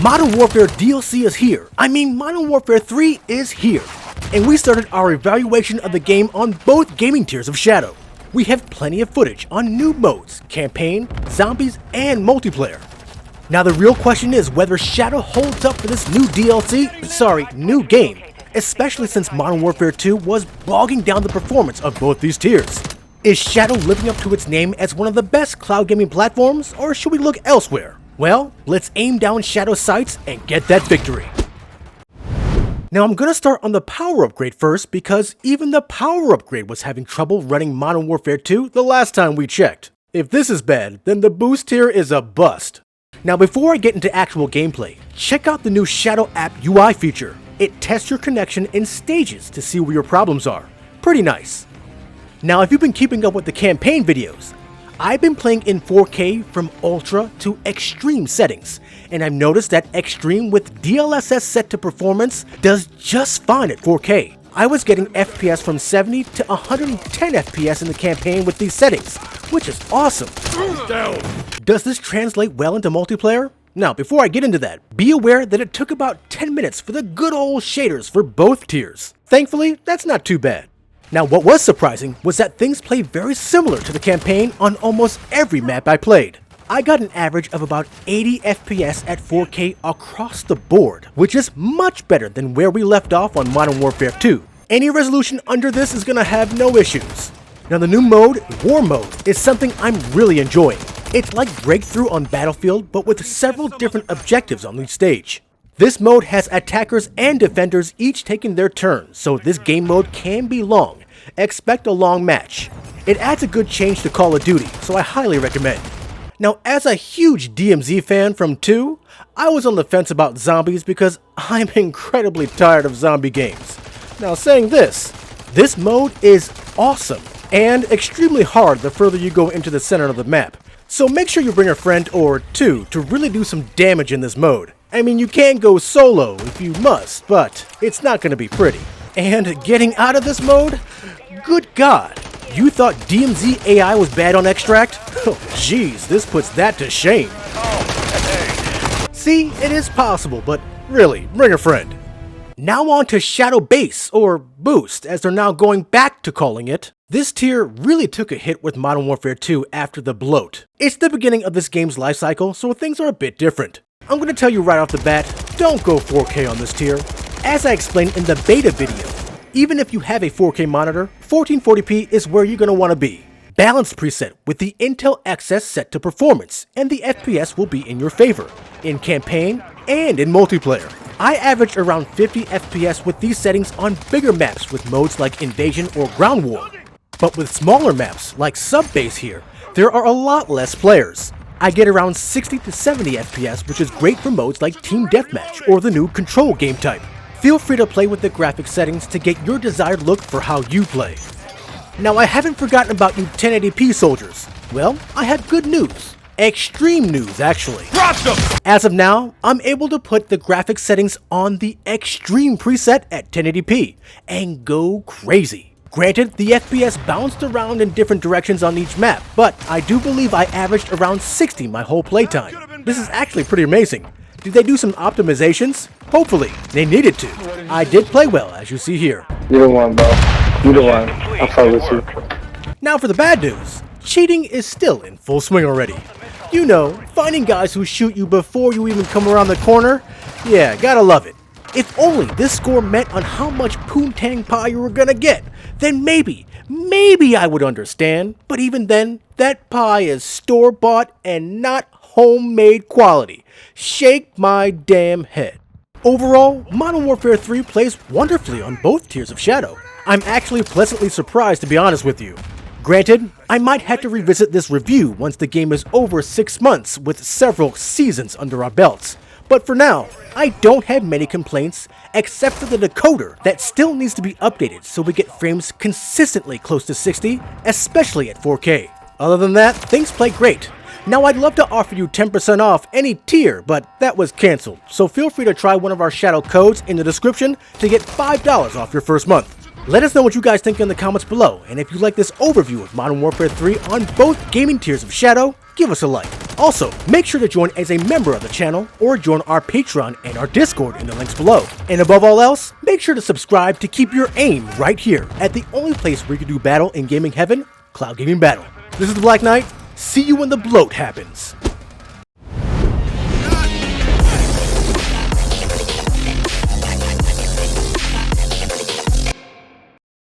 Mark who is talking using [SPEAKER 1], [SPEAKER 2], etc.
[SPEAKER 1] Modern Warfare DLC is here. Modern Warfare 3 is here. And we started our evaluation of the game on both gaming tiers of Shadow. We have plenty of footage on new modes, campaign, zombies, and multiplayer. Now the real question is whether Shadow holds up for this new game, especially since Modern Warfare 2 was bogging down the performance of both these tiers. Is Shadow living up to its name as one of the best cloud gaming platforms, or should we look elsewhere? Well, let's aim down Shadow's sights and get that victory. Now I'm gonna start on the power upgrade first because even the power upgrade was having trouble running Modern Warfare 2 the last time we checked. If this is bad, then the boost tier is a bust. Now before I get into actual gameplay, check out the new Shadow app UI feature. It tests your connection in stages to see where your problems are. Pretty nice. Now if you've been keeping up with the campaign videos, I've been playing in 4K from Ultra to Extreme settings, and I've noticed that Extreme with DLSS set to performance does just fine at 4K. I was getting FPS from 70 to 110 FPS in the campaign with these settings, which is awesome. Does this translate well into multiplayer? Now before I get into that, be aware that it took about 10 minutes for the good old shaders for both tiers. Thankfully, that's not too bad. Now what was surprising was that things play very similar to the campaign on almost every map I played. I got an average of about 80 FPS at 4K across the board, which is much better than where we left off on Modern Warfare 2. Any resolution under this is gonna have no issues. Now the new mode, War Mode, is something I'm really enjoying. It's like Breakthrough on Battlefield, but with several different objectives on each stage. This mode has attackers and defenders each taking their turn, so this game mode can be long. Expect a long match. It adds a good change to Call of Duty, so I highly recommend. Now as a huge DMZ fan from 2, I was on the fence about zombies because I'm incredibly tired of zombie games. Now saying this mode is awesome and extremely hard the further you go into the center of the map. So make sure you bring a friend or two to really do some damage in this mode. You can go solo if you must, but it's not going to be pretty. And getting out of this mode? Good God, you thought DMZ AI was bad on Extract? Oh jeez, this puts that to shame. See, it is possible, but really, bring a friend. Now on to Shadow Base, or Boost, as they're now going back to calling it. This tier really took a hit with Modern Warfare 2 after the bloat. It's the beginning of this game's life cycle, so things are a bit different. I'm going to tell you right off the bat, don't go 4K on this tier. As I explained in the beta video, even if you have a 4K monitor, 1440p is where you're going to want to be. Balance preset with the Intel Access set to performance, and the FPS will be in your favor, in campaign and in multiplayer. I averaged around 50 FPS with these settings on bigger maps with modes like Invasion or Ground War. But with smaller maps, like Sub-Base here, there are a lot less players. I get around 60 to 70 FPS, which is great for modes like Team Deathmatch or the new Control game type. Feel free to play with the graphic settings to get your desired look for how you play. Now I haven't forgotten about you 1080p soldiers. Well, I have good news. Extreme news, actually. As of now, I'm able to put the graphic settings on the Extreme preset at 1080p and go crazy. Granted, the FPS bounced around in different directions on each map, but I do believe I averaged around 60 my whole playtime. This is actually pretty amazing. Did they do some optimizations? Hopefully, they needed to. I did play well, as you see here.
[SPEAKER 2] You don't want, bro. You don't want. I'll play with you.
[SPEAKER 1] Now for the bad news. Cheating is still in full swing already. You know, finding guys who shoot you before you even come around the corner? Yeah, gotta love it. If only this score meant on how much poontang pie you were gonna get, then maybe I would understand. But even then, that pie is store-bought and not homemade quality. Shake my damn head. Overall, Modern Warfare 3 plays wonderfully on both tiers of Shadow. I'm actually pleasantly surprised, to be honest with you. Granted, I might have to revisit this review once the game is over 6 months with several seasons under our belts. But for now, I don't have many complaints except for the decoder that still needs to be updated so we get frames consistently close to 60, especially at 4K. Other than that, things play great. Now I'd love to offer you 10% off any tier, but that was cancelled, so feel free to try one of our Shadow codes in the description to get $5 off your first month. Let us know what you guys think in the comments below, and if you like this overview of Modern Warfare 3 on both gaming tiers of Shadow, give us a like. Also, make sure to join as a member of the channel or join our Patreon and our Discord in the links below. And above all else, make sure to subscribe to keep your aim right here at the only place where you can do battle in gaming heaven, Cloud Gaming Battle. This is the Black Knight. See you when the bloat happens.